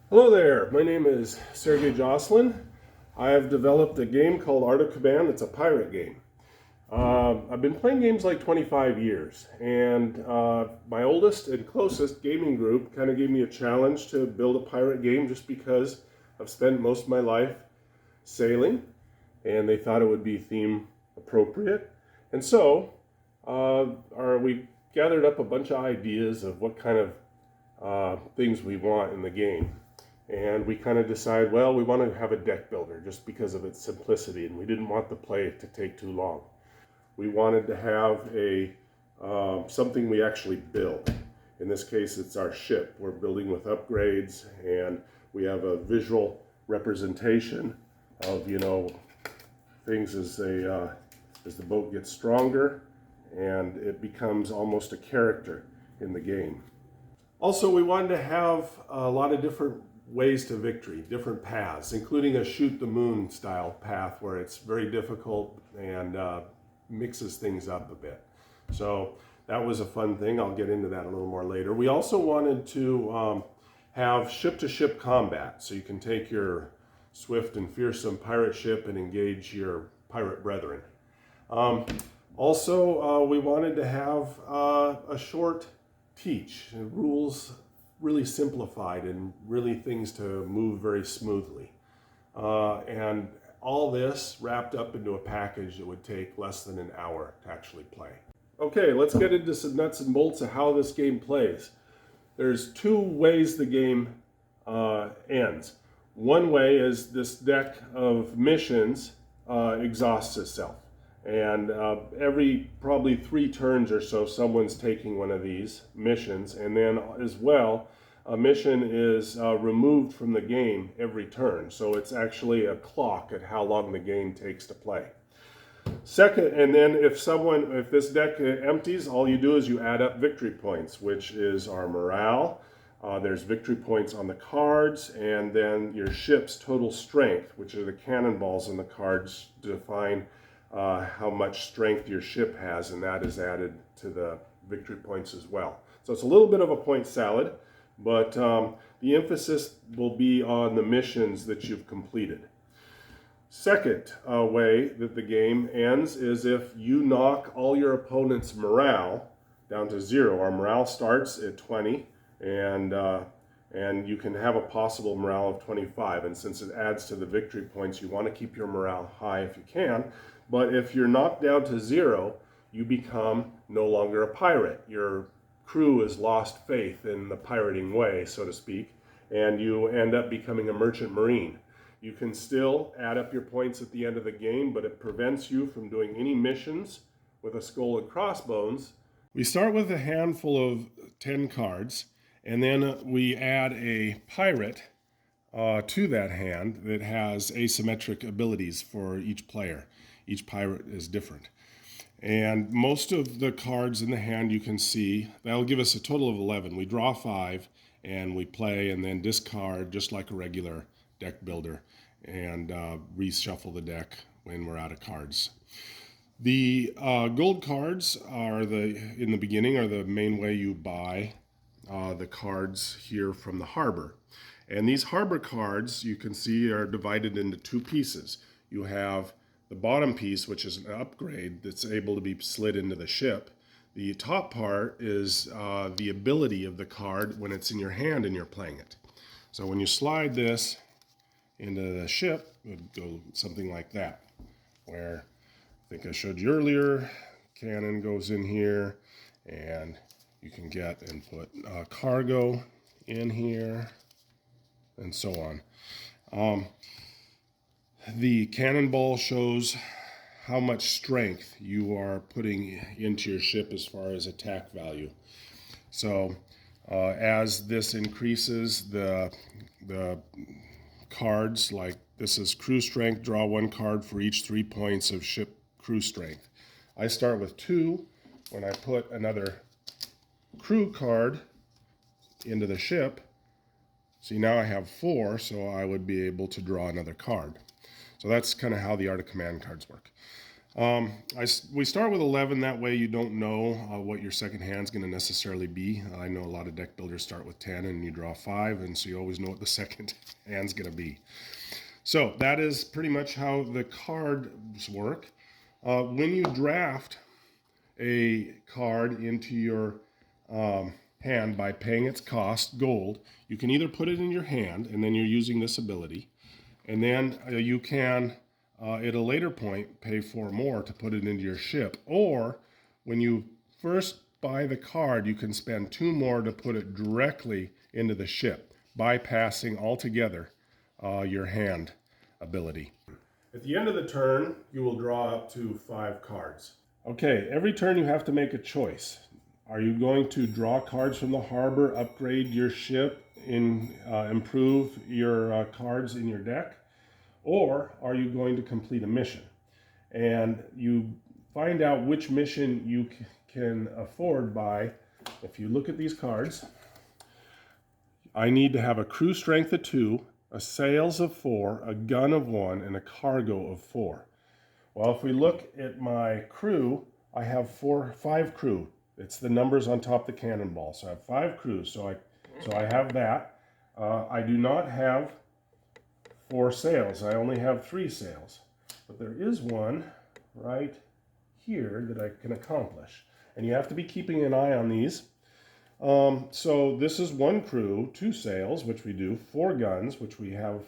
Hello there, my name is Sergei Joslin. I have developed a game called Art of Command. It's a pirate game. I've been playing games like 25 years, and my oldest and closest gaming group kind of gave me a challenge to build a pirate game just because I've spent most of my life sailing, and they thought it would be theme appropriate. And so we gathered up a bunch of ideas of what kind of things we want in the game. And we kind of decided, well, we want to have a deck builder just because of its simplicity, and we didn't want the play to take too long. We wanted to have a something we actually build. In this case, it's our ship. We're building with upgrades, and we have a visual representation of things as the boat gets stronger, and it becomes almost a character in the game. Also, we wanted to have a lot of different ways to victory, different paths, including a shoot the moon style path where it's very difficult and mixes things up a bit. So that was a fun thing. I'll get into that a little more later. We also wanted to have ship-to-ship combat, so you can take your swift and fearsome pirate ship and engage your pirate brethren. Also, we wanted to have a short teach, rules really simplified and really things to move very smoothly. And all this wrapped up into a package that would take less than an hour to actually play. Okay, let's get into some nuts and bolts of how this game plays. There's two ways the game ends. One way is this deck of missions exhausts itself. And every probably 3 turns or so, someone's taking one of these missions. And then as well, a mission is removed from the game every turn. So it's actually a clock at how long the game takes to play. Second, and then if this deck empties, all you do is you add up victory points, which is our morale. There's victory points on the cards, and then your ship's total strength, which are the cannonballs on the cards, define how much strength your ship has, and that is added to the victory points as well. So it's a little bit of a point salad, but the emphasis will be on the missions that you've completed. Second way that the game ends is if you knock all your opponent's morale down to 0. Our morale starts at 20, and you can have a possible morale of 25. And since it adds to the victory points, you want to keep your morale high if you can. But if you're knocked down to 0, you become no longer a pirate. Your crew has lost faith in the pirating way, so to speak, and you end up becoming a merchant marine. You can still add up your points at the end of the game, but it prevents you from doing any missions with a skull and crossbones. We start with a handful of 10 cards, and then we add a pirate to that hand that has asymmetric abilities for each player. Each pirate is different. And most of the cards in the hand you can see, that'll give us a total of 11. We draw 5 and we play and then discard just like a regular deck builder and reshuffle the deck when we're out of cards. The gold cards are in the beginning are the main way you buy the cards here from the harbor. And these harbor cards you can see are divided into 2 pieces. You have the bottom piece, which is an upgrade that's able to be slid into the ship. The top part is the ability of the card when it's in your hand and you're playing it. So when you slide this into the ship, it would go something like that, where I think I showed you earlier, cannon goes in here, and you can get and put cargo in here, and so on. The cannonball shows how much strength you are putting into your ship as far as attack value. So as this increases, the cards, like this is crew strength, draw 1 card for each 3 points of ship crew strength. I start with 2. When I put another crew card into the ship, see now I have 4, so I would be able to draw another card. So that's kind of how the Art of Command cards work. We start with 11, that way you don't know what your second hand's going to necessarily be. I know a lot of deck builders start with 10 and you draw 5, and so you always know what the second hand's going to be. So that is pretty much how the cards work. When you draft a card into your hand by paying its cost, gold, you can either put it in your hand, and then you're using this ability, and then you can, at a later point, pay 4 more to put it into your ship. Or when you first buy the card, you can spend 2 more to put it directly into the ship, bypassing altogether your hand ability. At the end of the turn, you will draw up to 5 cards. Okay, every turn you have to make a choice. Are you going to draw cards from the harbor, upgrade your ship, improve your cards in your deck? Or are you going to complete a mission? And you find out which mission you can afford by, if you look at these cards, I need to have a crew strength of 2, a sails of 4, a gun of 1, and a cargo of 4. Well, if we look at my crew, I have 5 crew. It's the numbers on top of the cannonball. So I have 5 crews. So I have that. I do not have 4 sails. I only have 3 sails. But there is one right here that I can accomplish. And you have to be keeping an eye on these. So this is 1 crew, 2 sails, which we do, 4 guns, which we have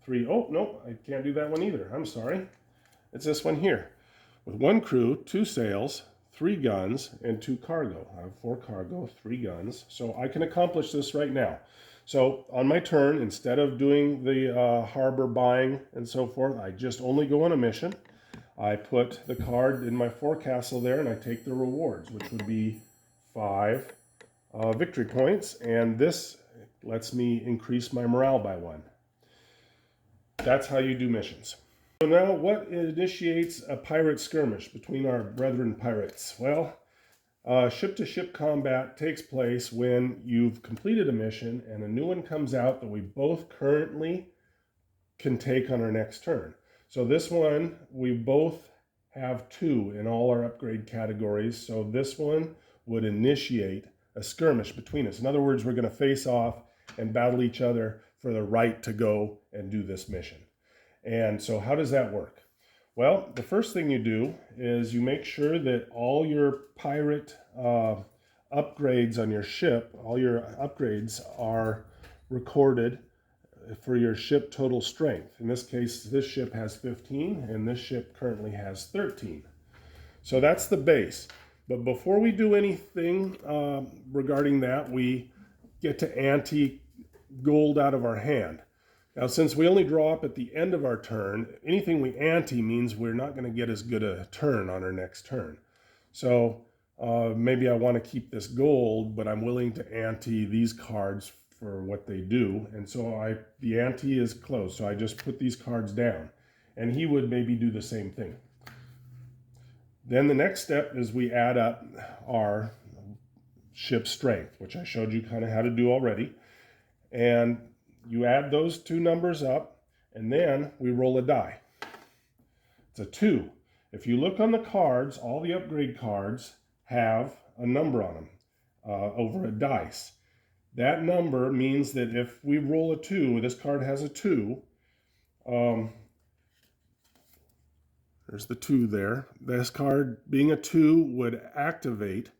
3. Oh, no, I can't do that one either. I'm sorry. It's this one here. With 1 crew, 2 sails, 3 guns, and 2 cargo. I have 4 cargo, 3 guns. So I can accomplish this right now. So on my turn, instead of doing the harbor buying and so forth, I just only go on a mission. I put the card in my forecastle there, and I take the rewards, which would be 5 victory points, and this lets me increase my morale by 1. That's how you do missions. So now, what initiates a pirate skirmish between our brethren pirates? Well, ship-to-ship combat takes place when you've completed a mission and a new one comes out that we both currently can take on our next turn. So this one, we both have 2 in all our upgrade categories, so this one would initiate a skirmish between us. In other words, we're going to face off and battle each other for the right to go and do this mission. And so how does that work? Well, the first thing you do is you make sure that all your pirate upgrades on your ship, all your upgrades are recorded for your ship total strength. In this case, this ship has 15 and this ship currently has 13. So that's the base. But before we do anything regarding that, we get to ante gold out of our hand. Now, since we only draw up at the end of our turn, anything we ante means we're not going to get as good a turn on our next turn. So maybe I want to keep this gold, but I'm willing to ante these cards for what they do. And so the ante is closed. So I just put these cards down. And he would maybe do the same thing. Then the next step is we add up our ship strength, which I showed you kind of how to do already. And you add those 2 numbers up, and then we roll a die. It's a 2. If you look on the cards, all the upgrade cards have a number on them over a dice. That number means that if we roll a 2, this card has a 2, there's the 2 there. This card, being a 2, would activate.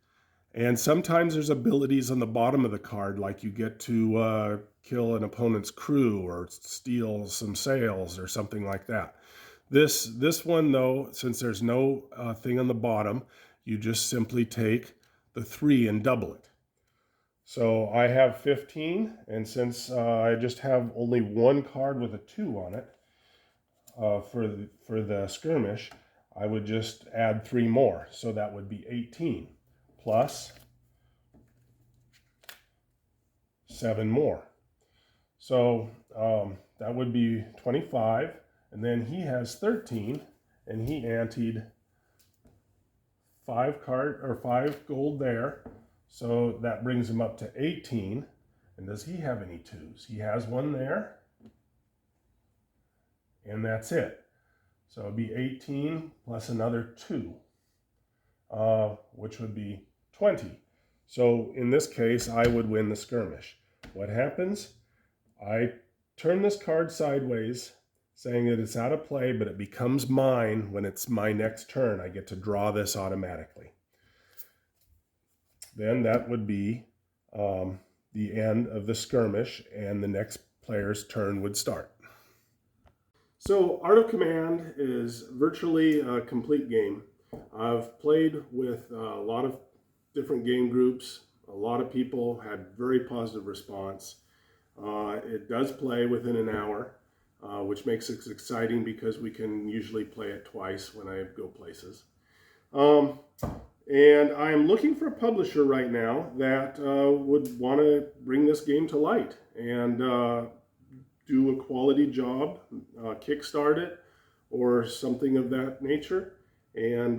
And sometimes there's abilities on the bottom of the card, like you get to kill an opponent's crew or steal some sails or something like that. This one, though, since there's no thing on the bottom, you just simply take the 3 and double it. So I have 15, and since I just have only 1 card with a 2 on it for the skirmish, I would just add 3 more. So that would be 18. Plus 7 more. So that would be 25. And then he has 13, and he anteed 5 gold there. So that brings him up to 18. And does he have any 2s? He has 1 there. And that's it. So it'd be 18 plus another 2, which would be 20. So in this case, I would win the skirmish. What happens? I turn this card sideways, saying that it's out of play, but it becomes mine when it's my next turn. I get to draw this automatically. Then that would be the end of the skirmish, and the next player's turn would start. So Art of Command is virtually a complete game. I've played with a lot of different game groups. A lot of people had very positive response. It does play within an hour, which makes it exciting because we can usually play it twice when I go places. And I'm looking for a publisher right now that would want to bring this game to light and do a quality job, kickstart it, or something of that nature, and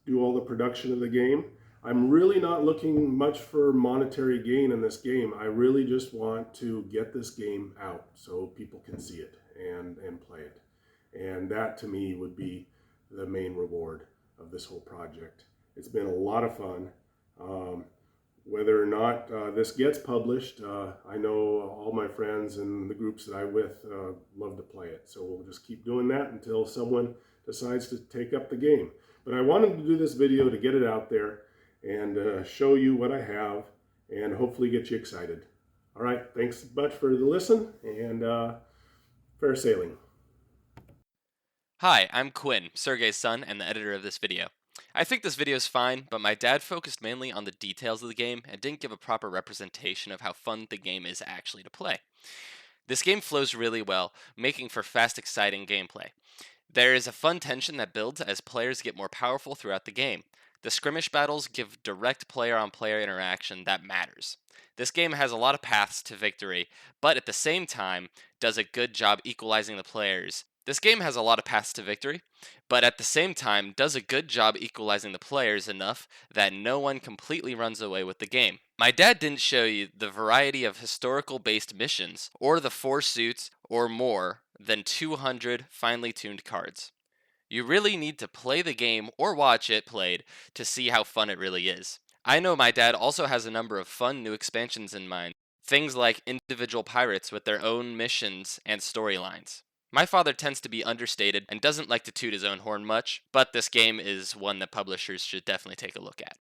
do all the production of the game. I'm really not looking much for monetary gain in this game. I really just want to get this game out so people can see it and play it. And that to me would be the main reward of this whole project. It's been a lot of fun. Whether or not this gets published, I know all my friends and the groups that I'm with love to play it. So we'll just keep doing that until someone decides to take up the game. But I wanted to do this video to get it out there and show you what I have and hopefully get you excited. All right, thanks much for the listen, and fair sailing. Hi, I'm Quinn, Sergei's son and the editor of this video. I think this video is fine, but my dad focused mainly on the details of the game and didn't give a proper representation of how fun the game is actually to play. This game flows really well, making for fast, exciting gameplay. There is a fun tension that builds as players get more powerful throughout the game. The skirmish battles give direct player-on-player interaction that matters. This game has a lot of paths to victory, but at the same time does a good job equalizing the players. This game has a lot of paths to victory, but at the same time does a good job equalizing the players enough that no one completely runs away with the game. My dad didn't show you the variety of historical-based missions, or the 4 suits, or more than 200 finely tuned cards. You really need to play the game or watch it played to see how fun it really is. I know my dad also has a number of fun new expansions in mind, things like individual pirates with their own missions and storylines. My father tends to be understated and doesn't like to toot his own horn much, but this game is one that publishers should definitely take a look at.